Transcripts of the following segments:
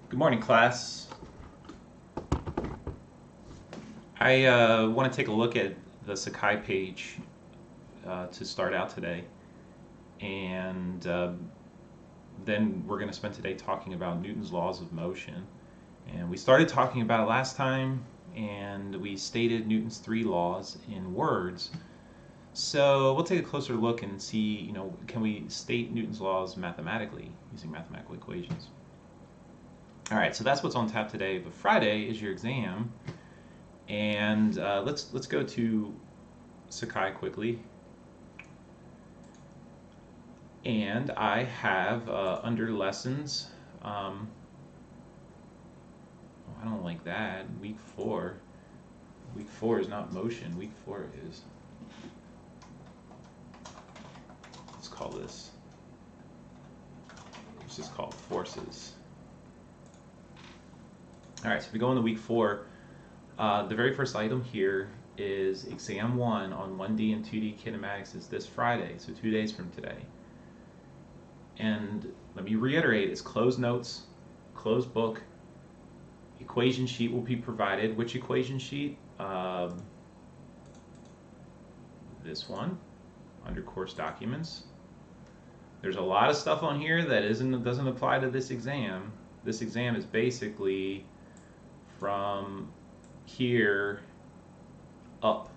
Good morning, class. I want to take a look at the Sakai page to start out today, and then we're going to spend today talking about Newton's laws of motion. And we started talking about it last time, and we stated Newton's three laws in words. So we'll take a closer look and see, can we state Newton's laws mathematically using mathematical equations? All right, so that's what's on tap today. But Friday is your exam. And let's go to Sakai quickly. And I have under lessons. I don't like that. Week 4. Week 4 is not motion. Week 4 is. Let's call this. This is called forces. All right. So if we go into week 4. The very first item here is exam 1 on 1D and 2D kinematics is this Friday, so 2 days from today. And let me reiterate, it's closed notes, closed book, equation sheet will be provided. Which equation sheet? This one, under course documents. There's a lot of stuff on here that doesn't apply to this exam. This exam is basically from here up.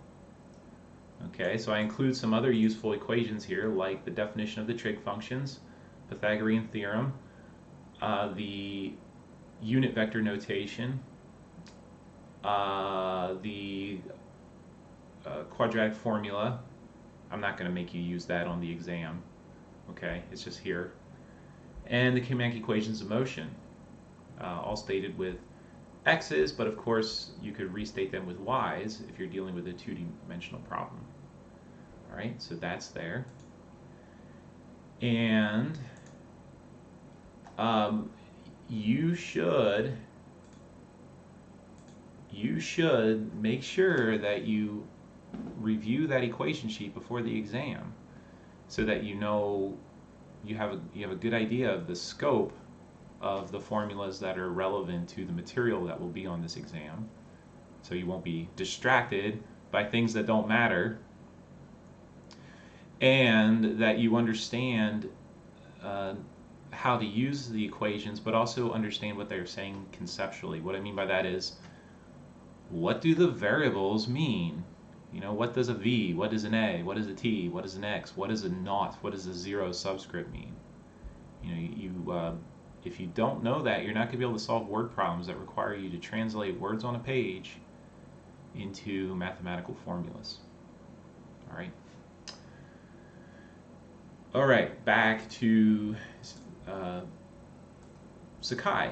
Okay, so I include some other useful equations here, like the definition of the trig functions, Pythagorean theorem, the unit vector notation, the quadratic formula. I'm not going to make you use that on the exam. Okay, it's just here. And the kinematic equations of motion, all stated with x's, but of course you could restate them with y's if you're dealing with a two-dimensional problem. All right, so that's there. And you should make sure that you review that equation sheet before the exam, so that you have a good idea of the scope of the formulas that are relevant to the material that will be on this exam, so you won't be distracted by things that don't matter, and that you understand how to use the equations, but also understand what they're saying conceptually. What I mean by that is, what do the variables mean? What does a v, what is an a, what is a t, what is an x, what is a naught, what does a zero subscript mean? If you don't know that, you're not going to be able to solve word problems that require you to translate words on a page into mathematical formulas. All right, back to Sakai.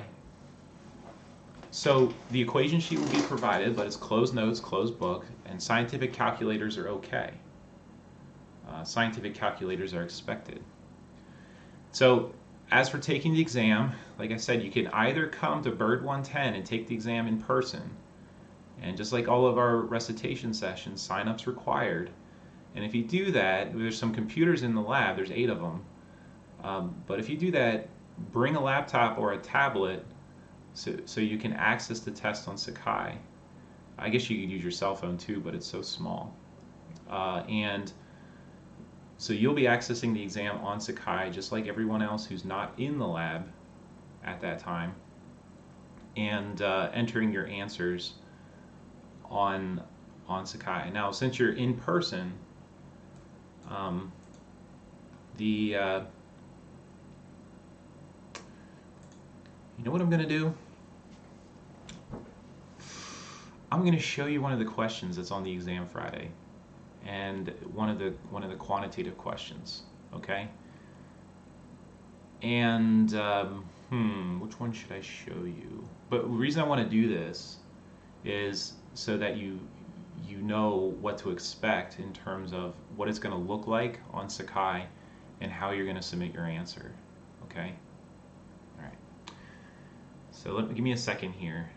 So the equation sheet will be provided, but it's closed notes, closed book, and scientific calculators are okay. Scientific calculators are expected. So as for taking the exam, like I said, you can either come to Bird 110 and take the exam in person, and just like all of our recitation sessions, sign-up's required. And if you do that, there's some computers in the lab, there's 8 of them, but if you do that, bring a laptop or a tablet so you can access the test on Sakai. I guess you could use your cell phone too, but it's so small. And so you'll be accessing the exam on Sakai just like everyone else who's not in the lab at that time, and entering your answers on Sakai. Now, since you're in person, you know what I'm going to do? I'm going to show you one of the questions that's on the exam Friday, and one of the quantitative questions. Okay. And which one should I show you? But the reason I want to do this is so that you know what to expect in terms of what it's going to look like on Sakai and how you're going to submit your answer. Okay. All right. So give me a second here.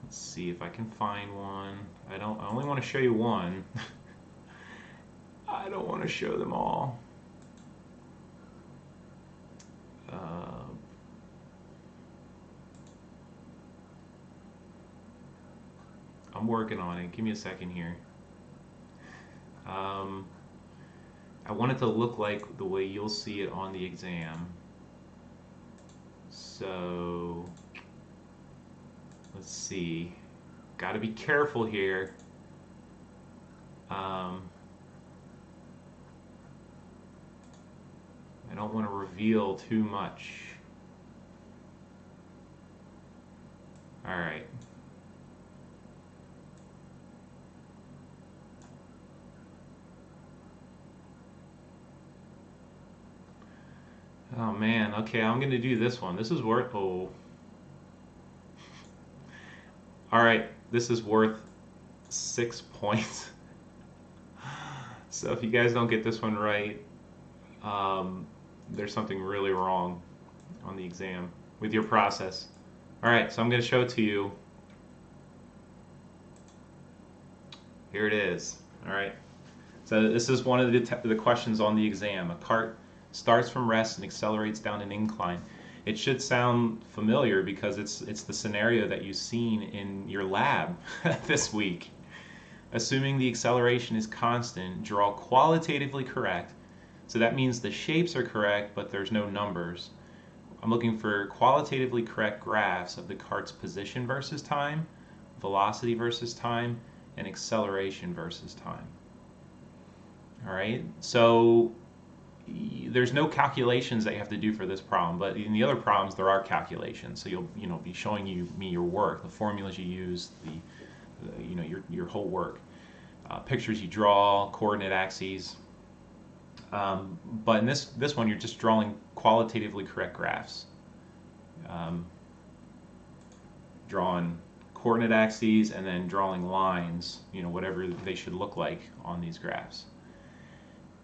Let's see if I can find one. I only want to show you one. I don't want to show them all. I'm working on it. Give me a second here. I want it to look like the way you'll see it on the exam. So let's see. Got to be careful here. I don't want to reveal too much. All right. Oh man, okay, I'm gonna do this one. This is worth, oh. All right, this is worth 6 points. So if you guys don't get this one right, there's something really wrong on the exam with your process. All right, so I'm gonna show it to you. Here it is. All right. So this is one of the questions on the exam. A cart starts from rest and accelerates down an incline. It should sound familiar because it's the scenario that you've seen in your lab this week. Assuming the acceleration is constant, draw qualitatively correct. So that means the shapes are correct, but there's no numbers. I'm looking for qualitatively correct graphs of the cart's position versus time, velocity versus time, and acceleration versus time. All right, so there's no calculations that you have to do for this problem, but in the other problems there are calculations. So you'll be showing me your work, the formulas you use, your whole work, pictures you draw, coordinate axes. But in this one, you're just drawing qualitatively correct graphs, drawing coordinate axes and then drawing lines, whatever they should look like on these graphs.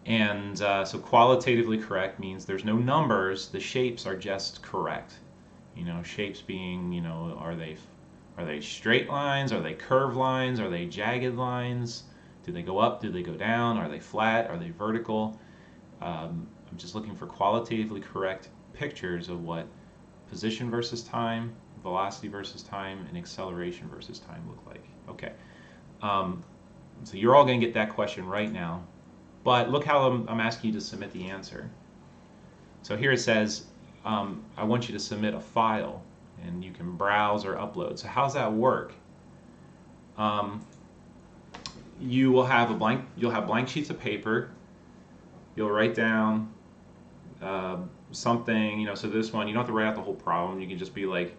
And so qualitatively correct means there's no numbers, the shapes are just correct. Shapes being, are they straight lines, are they curved lines, are they jagged lines, do they go up, do they go down, are they flat, are they vertical? I'm just looking for qualitatively correct pictures of what position versus time, velocity versus time, and acceleration versus time look like. Okay, so you're all going to get that question right now. But look how I'm asking you to submit the answer. So here it says, I want you to submit a file, and you can browse or upload. So how's that work? You'll have blank sheets of paper. You'll write down something, so this one, you don't have to write out the whole problem. You can just be like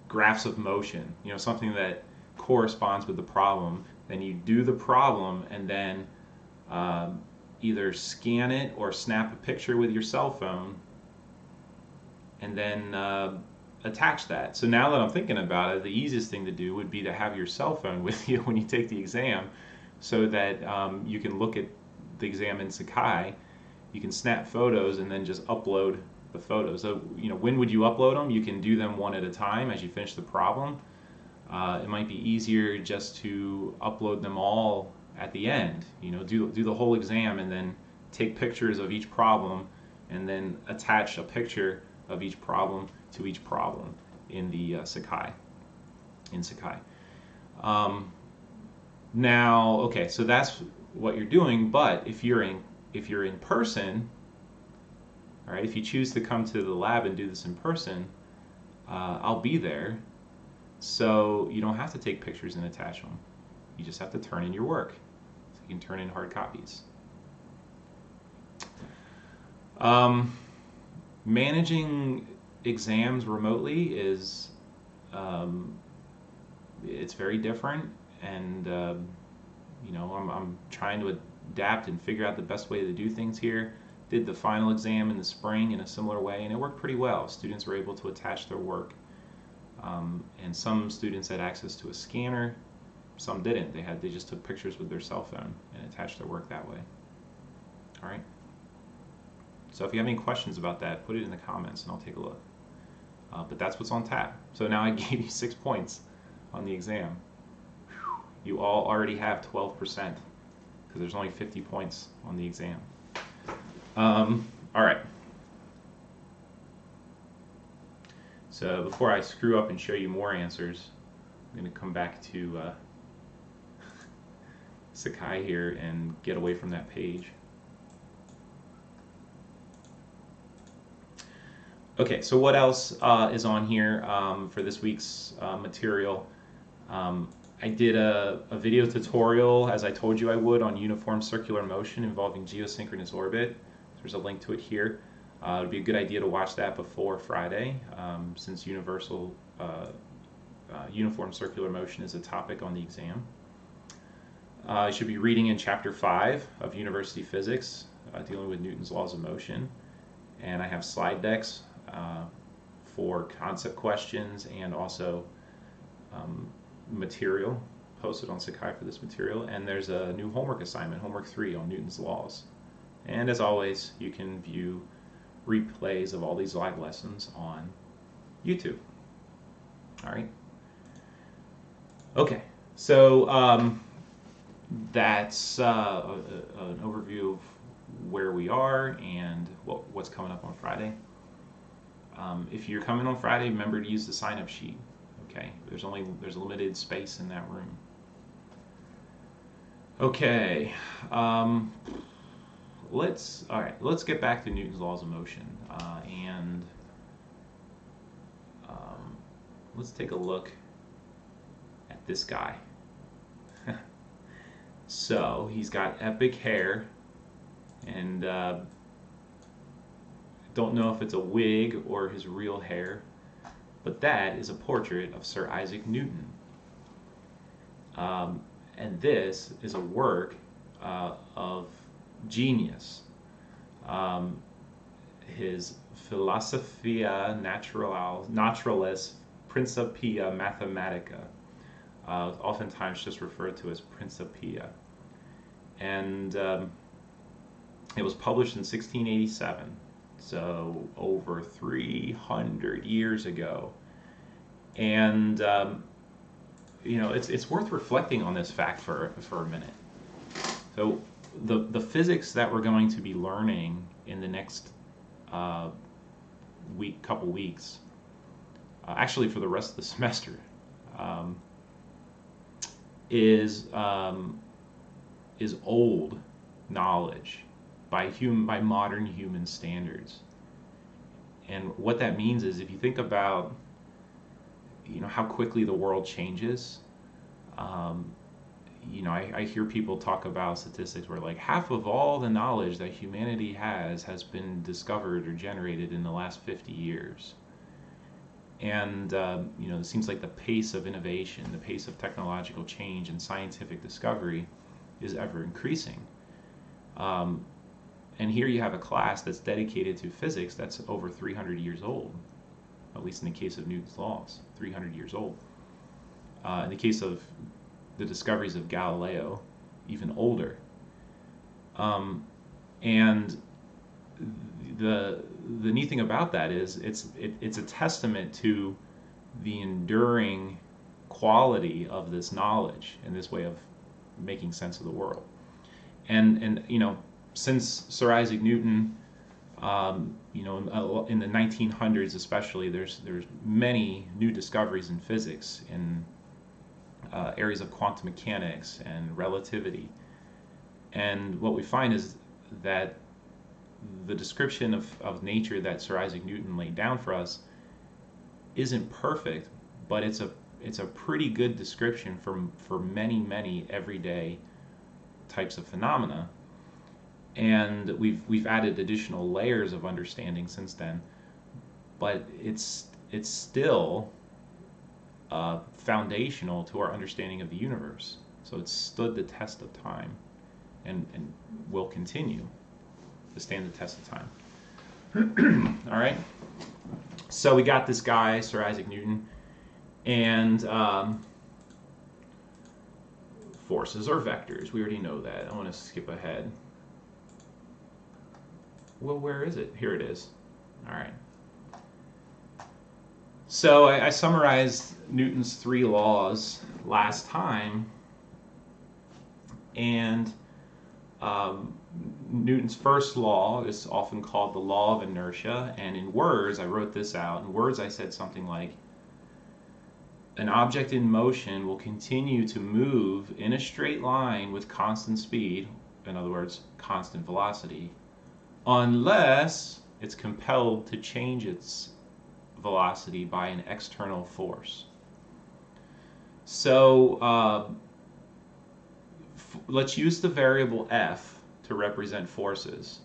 graphs of motion, something that corresponds with the problem. Then you do the problem, and then either scan it or snap a picture with your cell phone and then attach that. So now that I'm thinking about it, the easiest thing to do would be to have your cell phone with you when you take the exam, so that you can look at the exam in Sakai. You can snap photos and then just upload the photos. So when would you upload them? You can do them one at a time as you finish the problem. It might be easier just to upload them all at the end. Do the whole exam and then take pictures of each problem and then attach a picture of each problem to each problem in the Sakai. Now, okay, so that's what you're doing. But if you're in person, all right, if you choose to come to the lab and do this in person, I'll be there. So you don't have to take pictures and attach them. You just have to turn in your work. So you can turn in hard copies. Managing exams remotely is it's very different, and I'm trying to adapt and figure out the best way to do things here. Did the final exam in the spring in a similar way, and it worked pretty well. Students were able to attach their work, and some students had access to a scanner. Some didn't. They just took pictures with their cell phone and attached their work that way. All right. So if you have any questions about that, put it in the comments and I'll take a look. But that's what's on tap. So now I gave you 6 points on the exam. Whew. You all already have 12% because there's only 50 points on the exam. All right. So before I screw up and show you more answers, I'm going to come back to Sakai here and get away from that page. Okay, so what else is on here for this week's material? I did a video tutorial, as I told you I would, on uniform circular motion involving geosynchronous orbit. There's a link to it here. It would be a good idea to watch that before Friday, since uniform circular motion is a topic on the exam. I should be reading in Chapter 5 of University Physics, dealing with Newton's laws of motion. And I have slide decks for concept questions and also material posted on Sakai for this material. And there's a new homework assignment, homework 3 on Newton's laws. And as always, you can view replays of all these live lessons on YouTube. All right. Okay, so that's an overview of where we are and what's coming up on Friday. If you're coming on Friday, remember to use the sign-up sheet. Okay, there's limited space in that room. Okay, let's get back to Newton's laws of motion and let's take a look at this guy. So he's got epic hair, and don't know if it's a wig or his real hair, but that is a portrait of Sir Isaac Newton. And this is a work of genius. His Philosophia Naturalis Principia Mathematica, oftentimes just referred to as Principia. And it was published in 1687, so over 300 years ago. And you know, it's worth reflecting on this fact for a minute. So the physics that we're going to be learning in the next couple weeks, actually for the rest of the semester, is old knowledge by modern human standards. And what that means is, if you think about, you know, how quickly the world changes, you know, I hear people talk about statistics where like half of all the knowledge that humanity has been discovered or generated in the last 50 years. And you know, it seems like the pace of innovation, the pace of technological change and scientific discovery is ever increasing. And here you have a class that's dedicated to physics that's over 300 years old, at least in the case of Newton's laws, 300 years old. In the case of the discoveries of Galileo, even older. And the neat thing about that is it's a testament to the enduring quality of this knowledge and this way of making sense of the world. And you know, since Sir Isaac Newton, you know, in the 1900s especially, there's many new discoveries in physics in areas of quantum mechanics and relativity. And what we find is that the description of nature that Sir Isaac Newton laid down for us isn't perfect, but it's a pretty good description for many everyday types of phenomena. And we've added additional layers of understanding since then, but it's still foundational to our understanding of the universe. So it's stood the test of time and will continue to stand the test of time. All right. So we got this guy, Sir Isaac Newton, and forces are vectors. We already know that. I want to skip ahead. Well, where is it? Here it is. All right. So I summarized Newton's 3 laws last time, and Newton's first law is often called the law of inertia, and in words, I wrote this out. In words, I said something like, an object in motion will continue to move in a straight line with constant speed, in other words, constant velocity, unless it's compelled to change its velocity by an external force. So let's use the variable f to represent forces.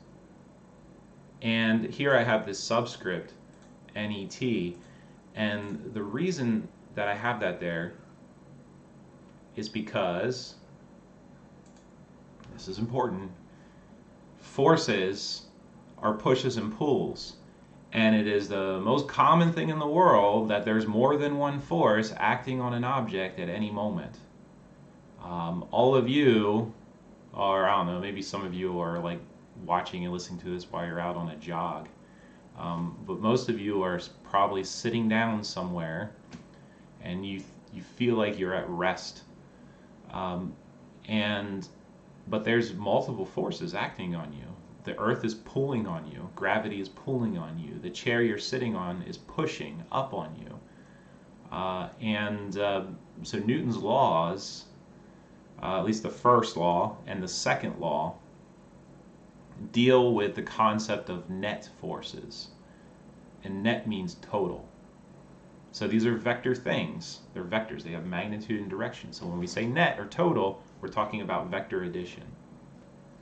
And here I have this subscript, net, and the reason that I have that there is because, this is important, forces are pushes and pulls. And it is the most common thing in the world that there's more than one force acting on an object at any moment. All of you are, I don't know, maybe some of you are like watching and listening to this while you're out on a jog. But most of you are probably sitting down somewhere and you feel like you're at rest. But there's multiple forces acting on you. The earth is pulling on you. Gravity is pulling on you. The chair you're sitting on is pushing up on you. So Newton's laws, at least the first law and the second law, deal with the concept of net forces. And net means total. So these are vector things. They're vectors. They have magnitude and direction. So when we say net or total, we're talking about vector addition.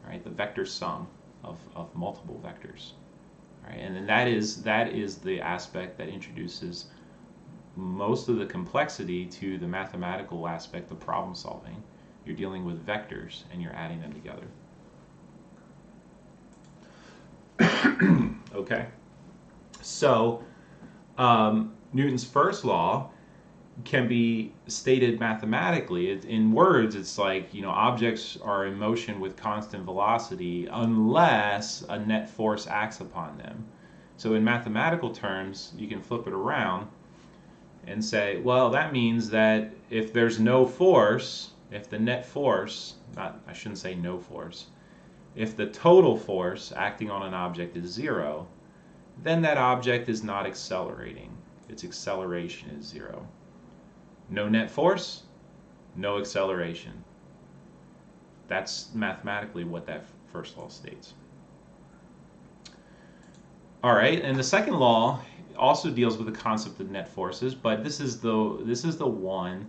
Right? The vector sum of multiple vectors. Right? And then that is the aspect that introduces most of the complexity to the mathematical aspect of problem solving. You're dealing with vectors and you're adding them together. Okay. So Newton's first law can be stated mathematically. In words, it's like, objects are in motion with constant velocity unless a net force acts upon them. So in mathematical terms, you can flip it around and say, well, that means that if there's no force, if the net force, I shouldn't say no force, if the total force acting on an object is zero, then that object is not accelerating. Its acceleration is zero. No net force, no acceleration. That's mathematically what that first law states. All right, and the second law also deals with the concept of net forces, but this is the one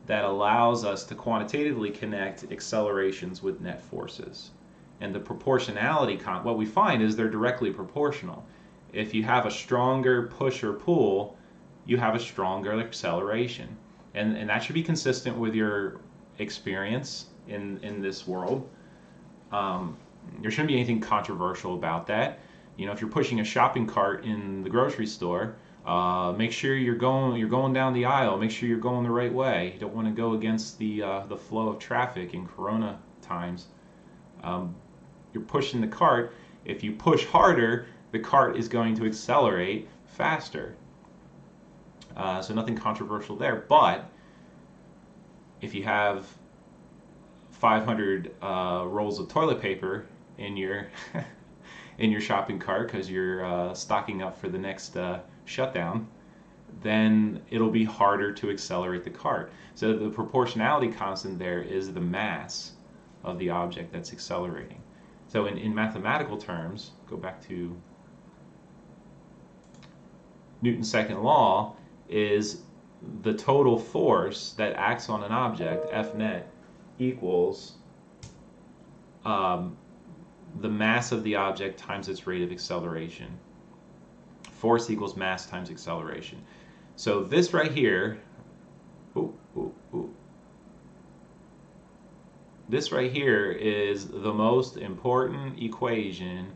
that allows us to quantitatively connect accelerations with net forces. And the proportionality, what we find is they're directly proportional. If you have a stronger push or pull, you have a stronger acceleration. And that should be consistent with your experience in this world. There shouldn't be anything controversial about that. If you're pushing a shopping cart in the grocery store, make sure you're going down the aisle. Make sure you're going the right way. You don't want to go against the flow of traffic in Corona times. You're pushing the cart. If you push harder, the cart is going to accelerate faster. So nothing controversial there. But if you have 500 rolls of toilet paper in your in your shopping cart because you're stocking up for the next shutdown, then it'll be harder to accelerate the cart. So the proportionality constant there is the mass of the object that's accelerating. So in mathematical terms, go back to Newton's second law, is the total force that acts on an object, F net, equals the mass of the object times its rate of acceleration. Force equals mass times acceleration. So this right here, this right here is the most important equation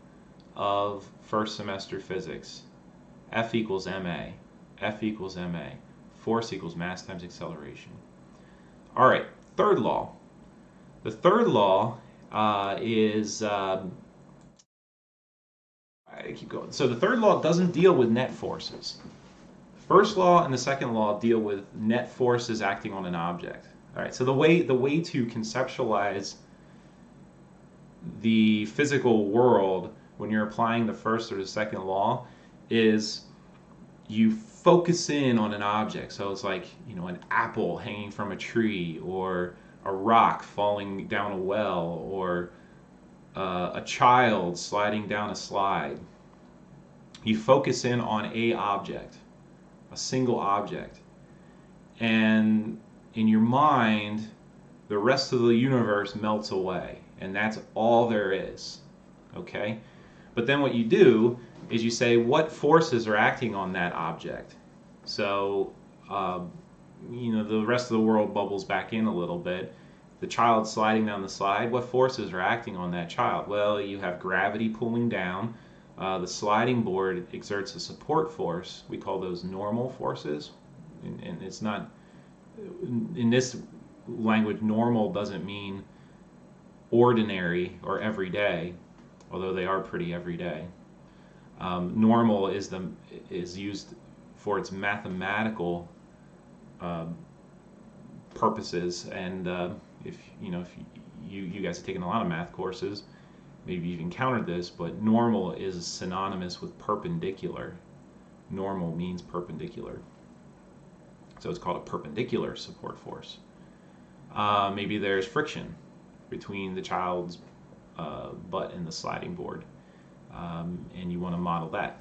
of first semester physics. F equals ma. F equals ma. Force equals mass times acceleration. All right, third law. The third law is I keep going. So the third law doesn't deal with net forces. First law and the second law deal with net forces acting on an object. All right. So the way to conceptualize the physical world when you're applying the first or the second law is you focus in on an object. So it's like, an apple hanging from a tree, or a rock falling down a well, or a child sliding down a slide. You focus in on a object, a single object, and in your mind, the rest of the universe melts away, and that's all there is. Okay? But then what you do is you say, what forces are acting on that object? So, the rest of the world bubbles back in a little bit. The child sliding down the slide, what forces are acting on that child? Well, you have gravity pulling down. The sliding board exerts a support force. We call those normal forces. And it's not, in this language, normal doesn't mean ordinary or everyday, although they are pretty everyday. Normal is used for its mathematical purposes, and if you guys have taken a lot of math courses, maybe you've encountered this, but normal is synonymous with perpendicular. Normal means perpendicular, so it's called a perpendicular support force. Maybe there's friction between the child's butt and the sliding board, and you want to model that.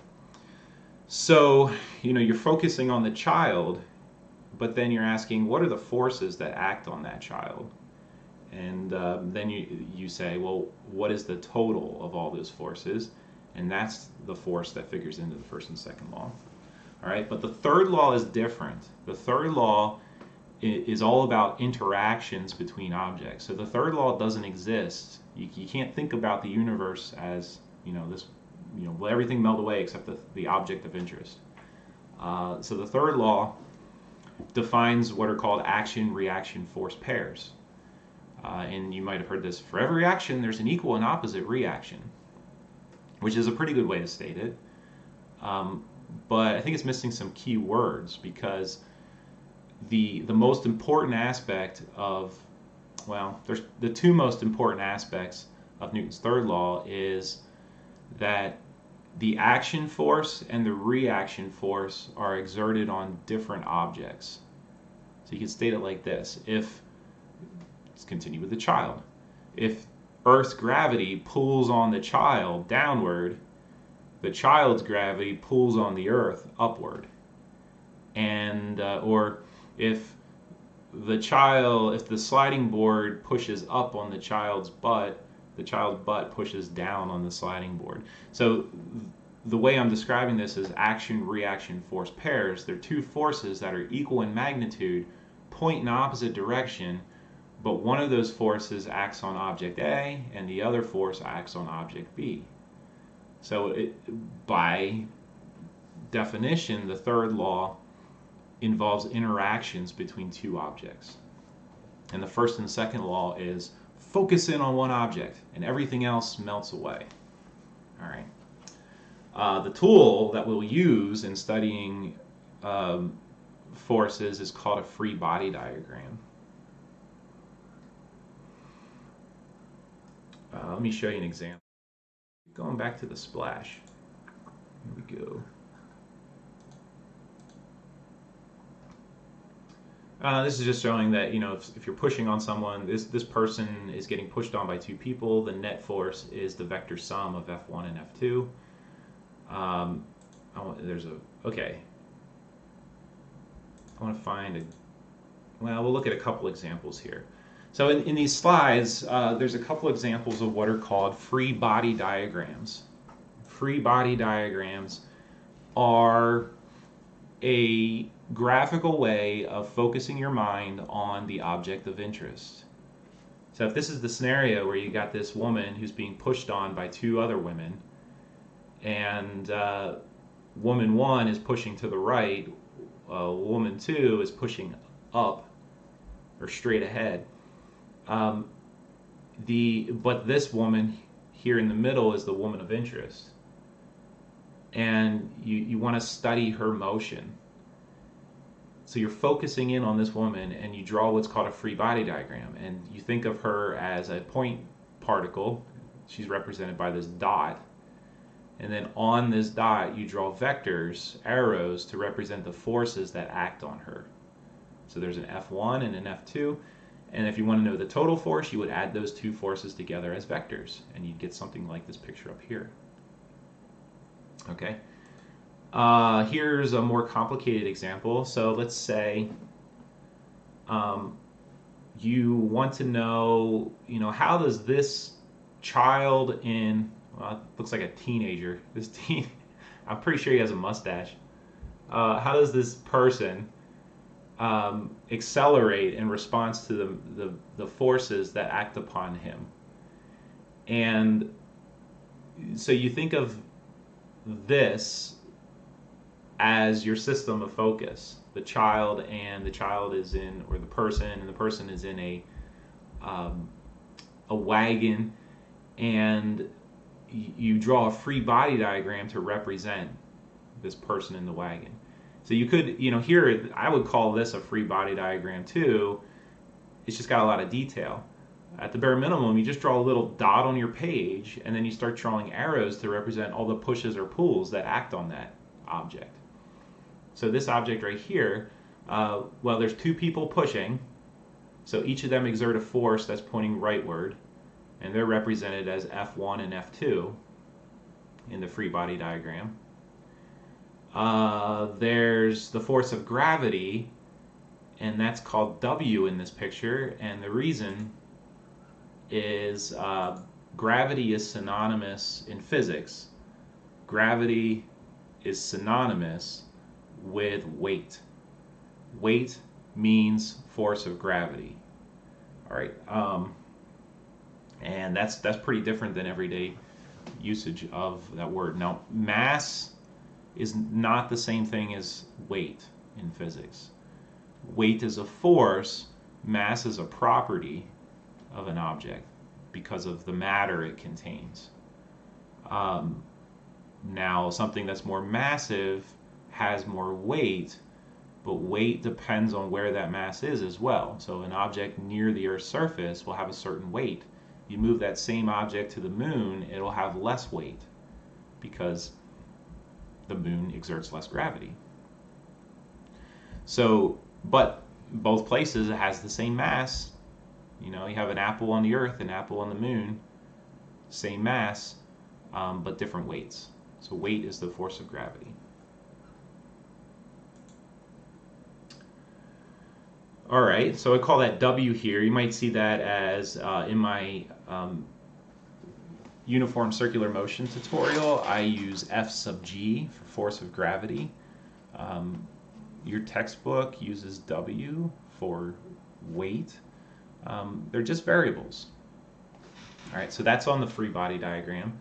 So, you're focusing on the child, but then you're asking, what are the forces that act on that child? And then you say, well, what is the total of all those forces? And that's the force that figures into the first and second law. All right, but the third law is different. The third law is all about interactions between objects. So the third law doesn't exist. You can't think about the universe as, will everything melt away except the object of interest. So the third law defines what are called action-reaction force pairs. And you might have heard this: for every action, there's an equal and opposite reaction, which is a pretty good way to state it. But I think it's missing some key words, because the most important aspect of, there's the two most important aspects of Newton's third law is that the action force and the reaction force are exerted on different objects. So you can state it like this: let's continue with the child. If Earth's gravity pulls on the child downward, the child's gravity pulls on the Earth upward. And or if the sliding board pushes up on the child's butt pushes down on the sliding board. So the way I'm describing this is action-reaction force pairs. They're two forces that are equal in magnitude, point in opposite direction, but one of those forces acts on object A and the other force acts on object B. So by definition, the third law involves interactions between two objects. And the first and second law is focus in on one object and everything else melts away. All right. The tool that we'll use in studying forces is called a free body diagram. Let me show you an example. Going back to the splash. Here we go. This is just showing that, if you're pushing on someone, this person is getting pushed on by two people. The net force is the vector sum of F1 and F2. Okay. I want to find we'll look at a couple examples here. So in these slides, there's a couple examples of what are called free body diagrams. Free body diagrams are a graphical way of focusing your mind on the object of interest. So if this is the scenario where you got this woman who's being pushed on by two other women, and woman one is pushing to the right, woman two is pushing up or straight ahead. But this woman here in the middle is the woman of interest, and you want to study her motion. So you're focusing in on this woman, and you draw what's called a free body diagram, and you think of her as a point particle. She's represented by this dot, And then on this dot, you draw vectors, arrows, to represent the forces that act on her. So there's an F1 and an F2. And if you want to know the total force, you would add those two forces together as vectors. And you'd get something like this picture up here. Okay. Here's a more complicated example. So let's say you want to know, how does this child in, well, it looks like a teenager. I'm pretty sure he has a mustache. How does this person accelerate in response to the forces that act upon him? And so you think of this as your system of focus. The child is in, or the person, and the person is in a wagon, and you draw a free body diagram to represent this person in the wagon. So you could, here I would call this a free body diagram too. It's just got a lot of detail. At the bare minimum, you just draw a little dot on your page, and then you start drawing arrows to represent all the pushes or pulls that act on that object. So this object right here, well, there's two people pushing, so each of them exert a force that's pointing rightward, and they're represented as F1 and F2 in the free body diagram. There's the force of gravity, and that's called W in this picture, and the reason is gravity is synonymous in physics. Gravity is synonymous with weight. Weight means force of gravity. All right, and that's pretty different than everyday usage of that word. Now, mass is not the same thing as weight in physics. Weight is a force, mass is a property of an object because of the matter it contains. Now, something that's more massive has more weight, but weight depends on where that mass is as well. So an object near the Earth's surface will have a certain weight. You move that same object to the moon, it'll have less weight because the moon exerts less gravity. So, but both places it has the same mass. You have an apple on the Earth, an apple on the moon, same mass, but different weights. So weight is the force of gravity. All right, so I call that W here. You might see that as in my uniform circular motion tutorial, I use F sub G for force of gravity. Your textbook uses W for weight. They're just variables. All right, so that's on the free body diagram.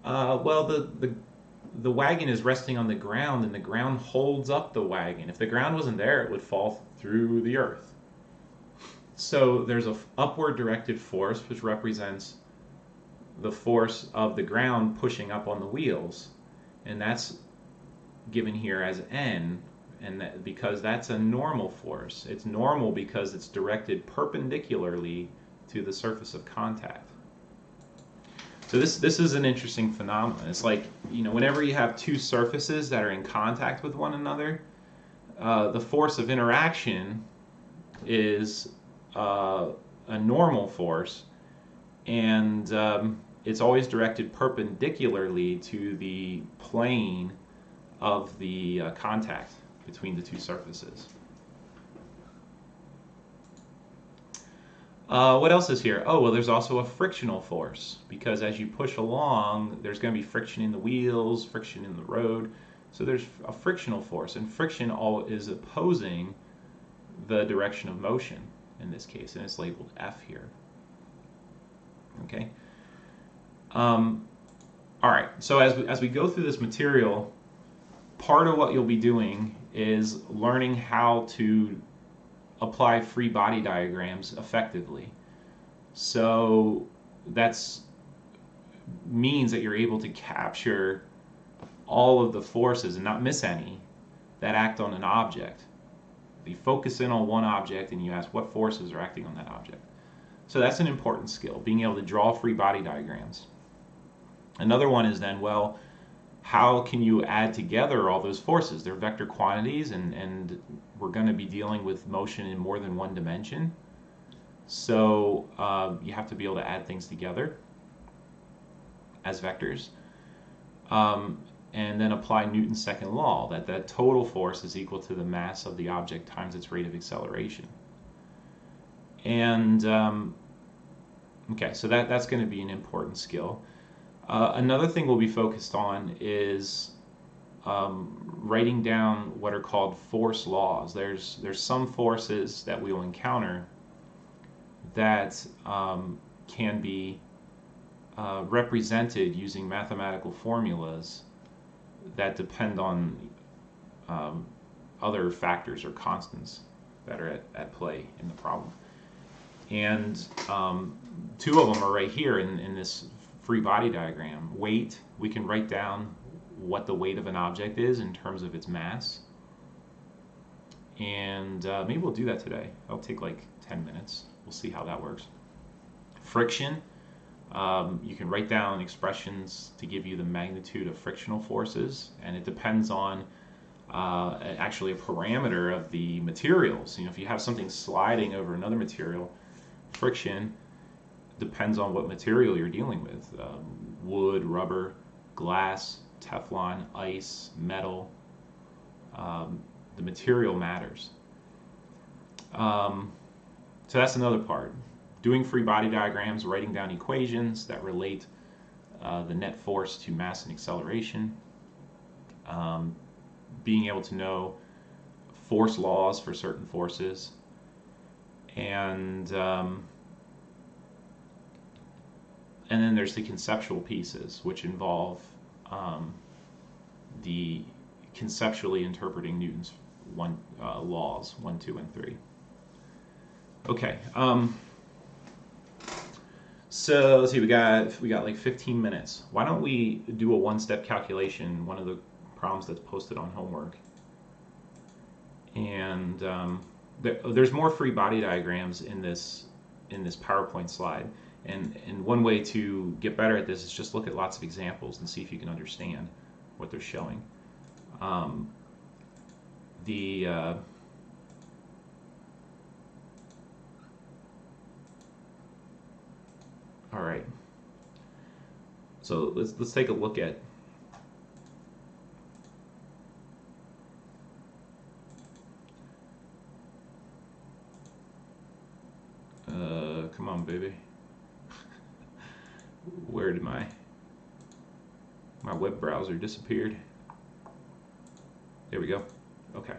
Well, the wagon is resting on the ground, and the ground holds up the wagon. If the ground wasn't there, it would fall through the earth. So there's an upward directed force, which represents the force of the ground pushing up on the wheels, and that's given here as N, and because that's a normal force. It's normal because it's directed perpendicularly to the surface of contact. So this is an interesting phenomenon. It's like, whenever you have two surfaces that are in contact with one another, the force of interaction is a normal force, and it's always directed perpendicularly to the plane of the contact between the two surfaces. What else is here? Oh, well, there's also a frictional force, because as you push along, there's going to be friction in the wheels, friction in the road. So there's a frictional force, and friction is opposing the direction of motion in this case, and it's labeled F here. Okay. All right. So as we go through this material, part of what you'll be doing is learning how to apply free body diagrams effectively. So that's means that you're able to capture all of the forces and not miss any that act on an object. You focus in on one object and you ask what forces are acting on that object. So that's an important skill, being able to draw free body diagrams. Another one is then, well, how can you add together all those forces? They're vector quantities, and we're going to be dealing with motion in more than one dimension. So you have to be able to add things together as vectors. And then apply Newton's second law, that total force is equal to the mass of the object times its rate of acceleration. And okay, so that's going to be an important skill. Another thing we'll be focused on is writing down what are called force laws. There's some forces that we will encounter that can be represented using mathematical formulas that depend on other factors or constants that are at play in the problem. And two of them are right here in this free body diagram. Weight, we can write down what the weight of an object is in terms of its mass. And maybe we'll do that today. It'll take like 10 minutes. We'll see how that works. Friction, you can write down expressions to give you the magnitude of frictional forces, and it depends on actually a parameter of the materials. You know, if you have something sliding over another material, friction depends on what material you're dealing with. Wood, rubber, glass, Teflon, ice, metal. The material matters. So that's another part. Doing free body diagrams, writing down equations that relate the net force to mass and acceleration. Being able to know force laws for certain forces. And then there's the conceptual pieces, which involve the conceptually interpreting Newton's laws 1, 2, and 3. Okay. So let's see. We got like 15 minutes. Why don't we do a one-step calculation? One of the problems that's posted on homework. And there's more free body diagrams in this PowerPoint slide. And one way to get better at this is just look at lots of examples and see if you can understand what they're showing. All right. So let's take a look at come on, baby. Where did my web browser disappeared? There we go. Okay.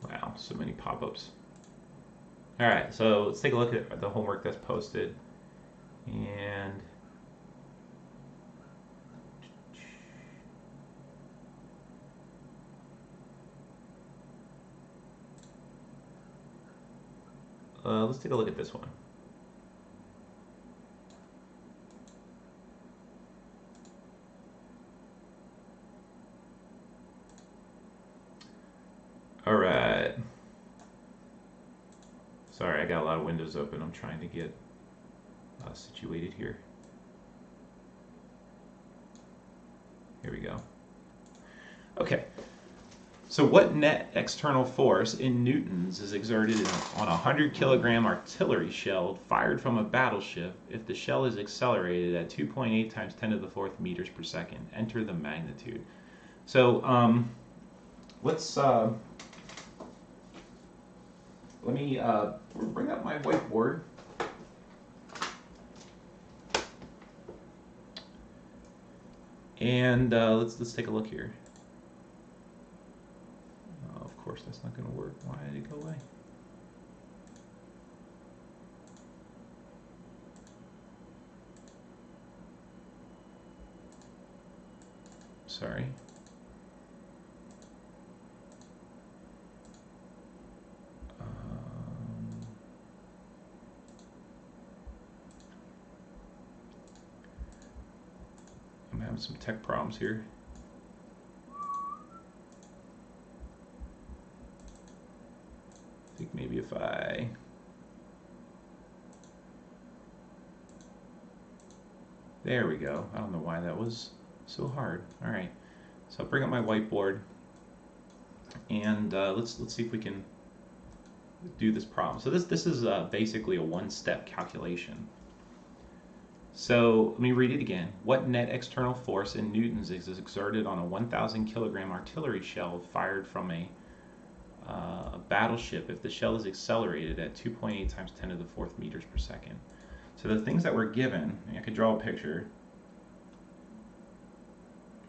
Wow, so many pop-ups. All right, so let's take a look at the homework that's posted. And let's take a look at this one. All right. Sorry, I got a lot of windows open. I'm trying to get situated here. Here we go. Okay. So what net external force in newtons is exerted on a 100-kilogram artillery shell fired from a battleship if the shell is accelerated at 2.8 times 10 to the 4th meters per second? Enter the magnitude. So let's let me bring up my whiteboard. And let's take a look here. Oh, of course, that's not going to work. Why did it go away? Sorry. Having some tech problems here. I think maybe if I there we go. I don't know why that was so hard. All right, so I'll bring up my whiteboard and let's see if we can do this problem. So this is basically a one-step calculation. So let me read it again. What net external force in newtons is exerted on a 1,000 kilogram artillery shell fired from a battleship if the shell is accelerated at 2.8 times 10 to the 4th meters per second? So the things that we're given, I could draw a picture.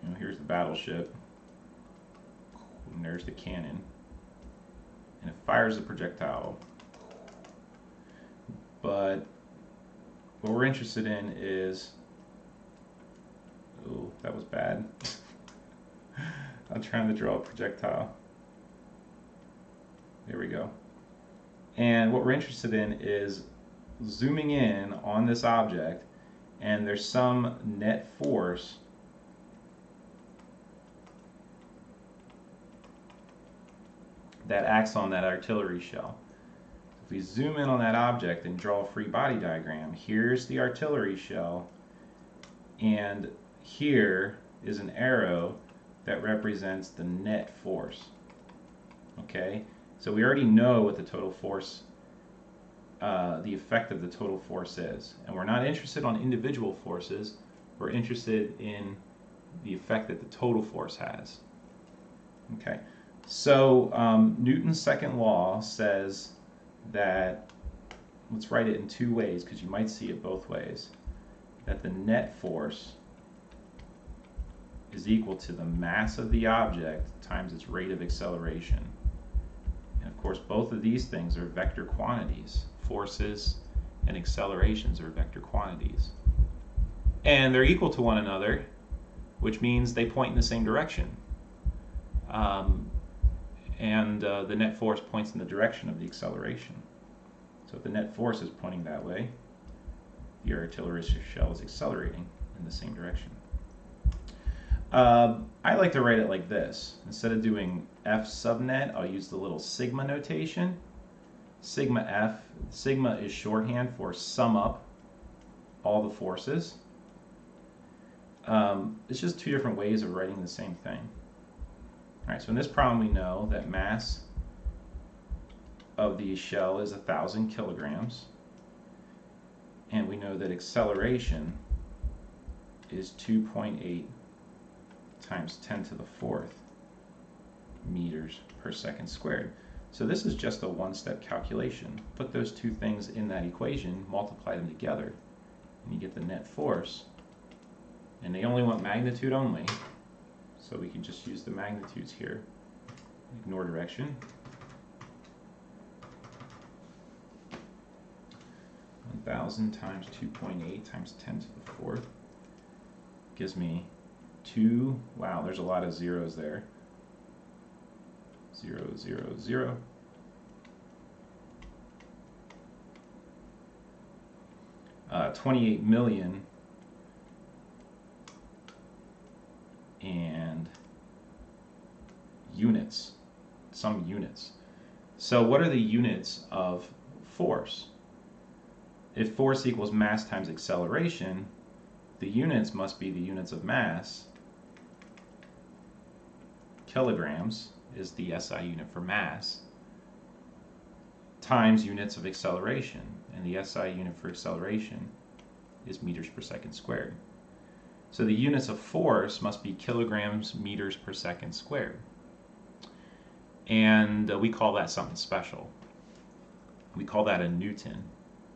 You know, here's the battleship, and there's the cannon, and it fires a projectile. But what we're interested in is, oh, that was bad. I'm trying to draw a projectile. There we go. And what we're interested in is zooming in on this object, and there's some net force that acts on that artillery shell. If we zoom in on that object and draw a free body diagram, here's the artillery shell, and here is an arrow that represents the net force. Okay, so we already know what the total force, the effect of the total force is, and we're not interested on individual forces. We're interested in the effect that the total force has. Okay, so Newton's second law says that, let's write it in two ways because you might see it both ways, that the net force is equal to the mass of the object times its rate of acceleration. And of course, both of these things are vector quantities. Forces and accelerations are vector quantities. And they're equal to one another, which means they point in the same direction. The net force points in the direction of the acceleration. So if the net force is pointing that way, the artillery shell is accelerating in the same direction. I like to write it like this. Instead of doing F subnet, I'll use the little sigma notation. Sigma F, sigma is shorthand for sum up all the forces. It's just two different ways of writing the same thing. All right, so in this problem we know that mass of the shell is 1,000 kilograms, and we know that acceleration is 2.8 times 10 to the 4th meters per second squared. So this is just a one-step calculation. Put those two things in that equation, multiply them together, and you get the net force. And they only want magnitude only, so we can just use the magnitudes here. Ignore direction. 1,000 times 2.8 times 10 to the 4th gives me 2, wow, there's a lot of zeros there. 0, 0, 0. Uh, 28 million and units, some units. So what are the units of force? If force equals mass times acceleration, the units must be the units of mass. Kilograms is the SI unit for mass, times units of acceleration, and the SI unit for acceleration is meters per second squared. So the units of force must be kilograms meters per second squared. And we call that something special. We call that a Newton,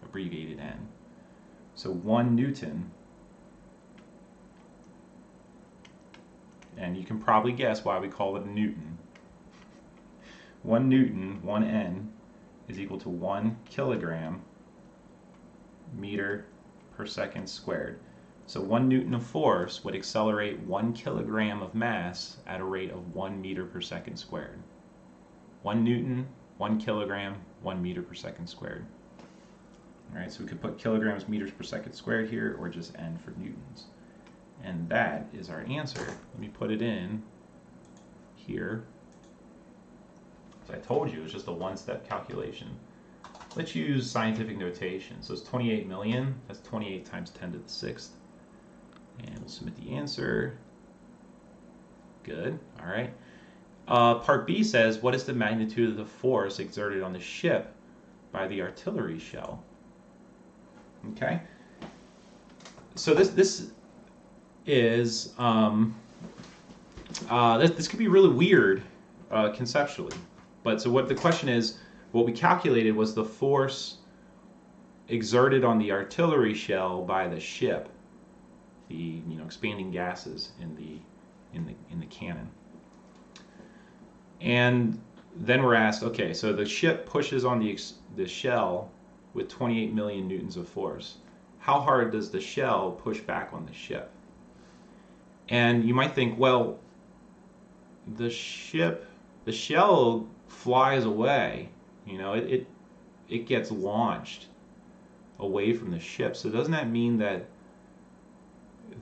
abbreviated N. So 1 Newton, and you can probably guess why we call it a Newton. 1 Newton, 1 N, is equal to 1 kilogram meter per second squared. So 1 Newton of force would accelerate 1 kilogram of mass at a rate of 1 meter per second squared. 1 Newton, 1 kilogram, 1 meter per second squared. All right, so we could put kilograms meters per second squared here, or just N for newtons. And that is our answer. Let me put it in here. As I told you, it's just a one-step calculation. Let's use scientific notation. So it's 28 million. That's 28 times 10 to the 6th. And we'll submit the answer. Good. All right. Part B says, what is the magnitude of the force exerted on the ship by the artillery shell? Okay. So this is this could be really weird conceptually. But so what the question is, what we calculated was the force exerted on the artillery shell by the ship, the expanding gases in the cannon. And then we're asked, okay, so the ship pushes on the shell with 28 million newtons of force. How hard does the shell push back on the ship? And you might think, well, the shell flies away. It gets launched away from the ship. So doesn't that mean that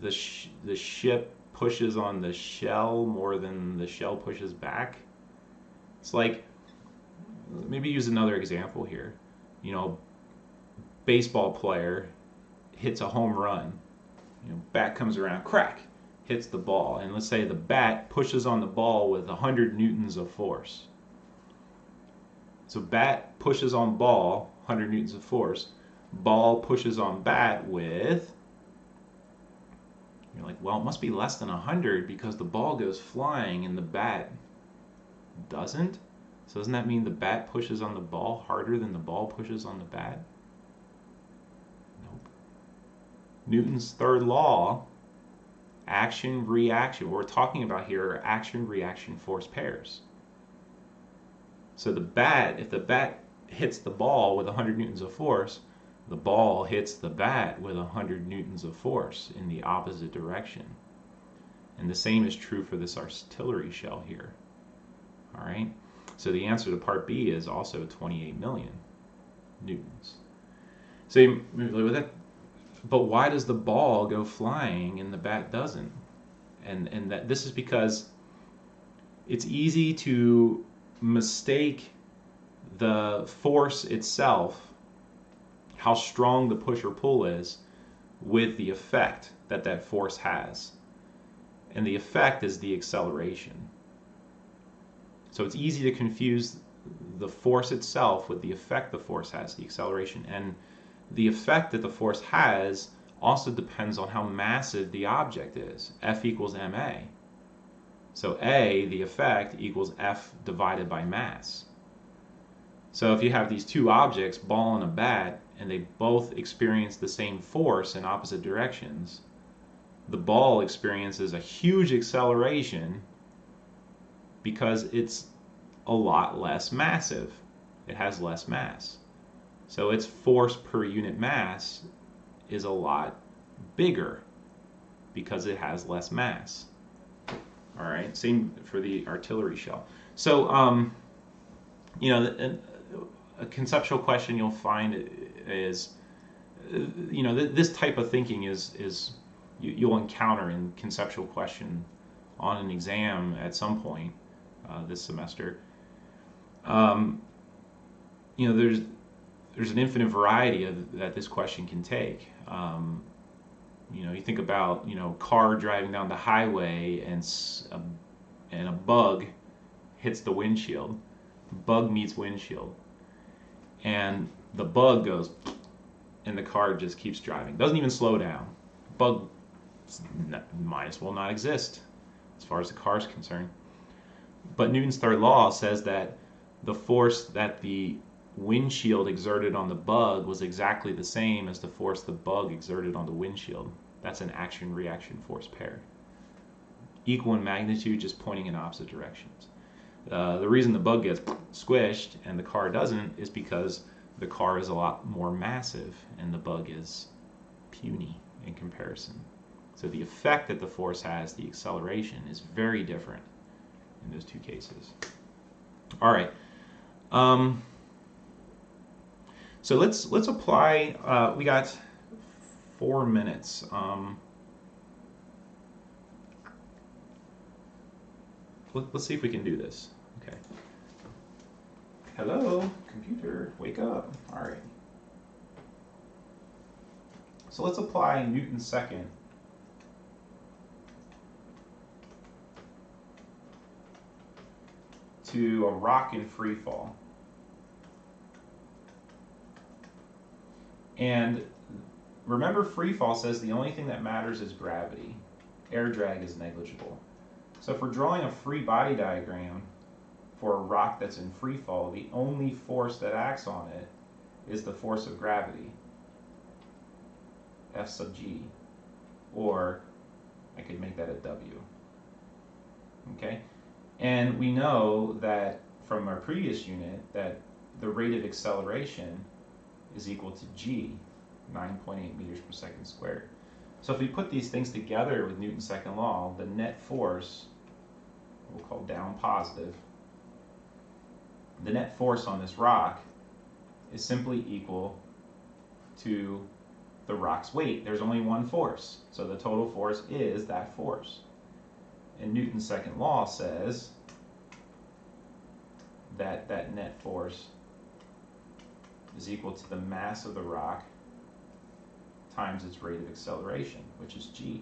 the ship pushes on the shell more than the shell pushes back? It's like, maybe use another example here. Baseball player hits a home run. Bat comes around, crack, hits the ball. And let's say the bat pushes on the ball with 100 newtons of force. So bat pushes on ball, 100 newtons of force. Ball pushes on bat with, you're like, well, it must be less than 100 because the ball goes flying and the bat doesn't. So doesn't that mean the bat pushes on the ball harder than the ball pushes on the bat? Nope. Newton's third law, action, reaction. What we're talking about here are action, reaction, force pairs. So if the bat hits the ball with 100 newtons of force, the ball hits the bat with 100 newtons of force in the opposite direction. And the same is true for this artillery shell here. All right? So the answer to part B is also 28 million newtons. So you maybe with that, but why does the ball go flying and the bat doesn't? And that this is because it's easy to mistake the force itself, how strong the push or pull is, with the effect that force has. And the effect is the acceleration. So it's easy to confuse the force itself with the effect the force has, the acceleration. And the effect that the force has also depends on how massive the object is. F equals ma. So A, the effect, equals F divided by mass. So if you have these two objects, ball and a bat, and they both experience the same force in opposite directions, the ball experiences a huge acceleration because it's a lot less massive. It has less mass. So its force per unit mass is a lot bigger because it has less mass. All right, same for the artillery shell. So, a conceptual question you'll find is, this type of thinking is you'll encounter in conceptual question on an exam at some point this semester. There's an infinite variety that this question can take. You think about car driving down the highway and a bug hits the windshield. Bug meets windshield, and the bug goes, and the car just keeps driving. Doesn't even slow down. Bug might as well not exist as far as the car is concerned. But Newton's third law says that the force that the windshield exerted on the bug was exactly the same as the force the bug exerted on the windshield. That's an action-reaction force pair. Equal in magnitude, just pointing in opposite directions. The reason the bug gets squished and the car doesn't is because the car is a lot more massive and the bug is puny in comparison. So the effect that the force has, the acceleration, is very different in those two cases. All right. So let's apply. We got 4 minutes. Let's see if we can do this. Okay. Hello, computer, wake up. All right. So let's apply Newton's second to a rock in free fall. And remember, free fall says the only thing that matters is gravity. Air drag is negligible. So if we're drawing a free body diagram for a rock that's in free fall, the only force that acts on it is the force of gravity, F sub g, or I could make that a W. Okay? And we know that from our previous unit that the rate of acceleration is equal to g, 9.8 meters per second squared. So if we put these things together with Newton's second law, the net force, we'll call down positive, the net force on this rock is simply equal to the rock's weight. There's only one force, so the total force is that force. And Newton's second law says that that net force is equal to the mass of the rock times its rate of acceleration, which is g.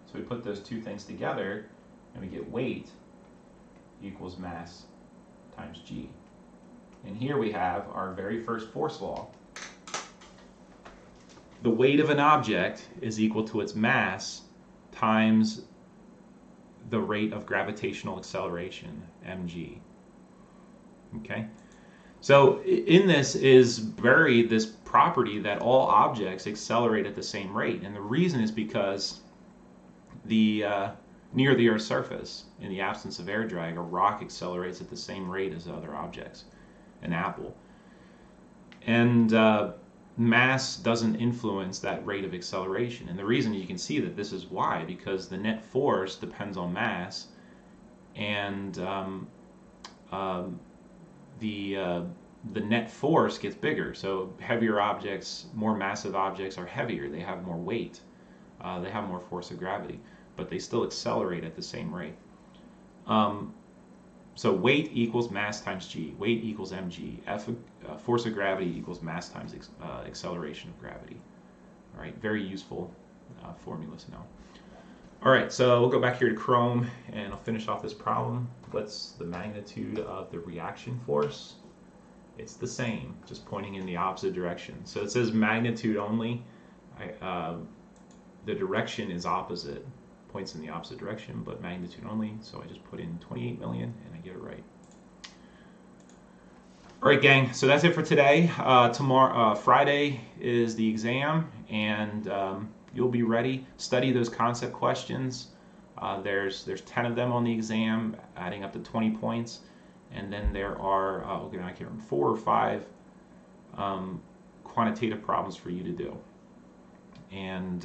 So we put those two things together and we get weight equals mass times g. And here we have our very first force law. The weight of an object is equal to its mass times the rate of gravitational acceleration, mg. Okay? So in this is buried this property that all objects accelerate at the same rate. And the reason is because near the Earth's surface, in the absence of air drag, a rock accelerates at the same rate as other objects, an apple. And mass doesn't influence that rate of acceleration. And the reason you can see that this is why, because the net force depends on mass, and the net force gets bigger. So heavier objects, more massive objects are heavier. They have more weight. They have more force of gravity, but they still accelerate at the same rate. So weight equals mass times g. Weight equals mg. Force of gravity equals mass times acceleration of gravity. All right, very useful formulas now. All right, so we'll go back here to Chrome, and I'll finish off this problem. What's the magnitude of the reaction force? It's the same, just pointing in the opposite direction. So it says magnitude only. The direction is opposite, points in the opposite direction, but magnitude only. So I just put in 28 million, and I get it right. All right, gang. So that's it for today. Tomorrow, Friday is the exam, and you'll be ready. Study those concept questions. There's 10 of them on the exam, adding up to 20 points, and then there are I can't remember, 4 or 5 quantitative problems for you to do. And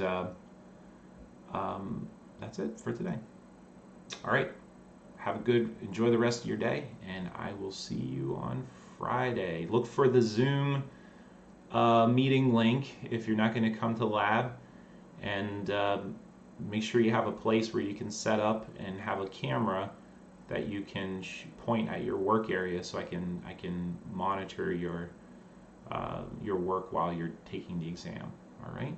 that's it for today. All right. Enjoy the rest of your day, and I will see you on Friday. Look for the Zoom meeting link if you're not going to come to lab, and make sure you have a place where you can set up and have a camera that you can point at your work area, so I can monitor your work while you're taking the exam. All right.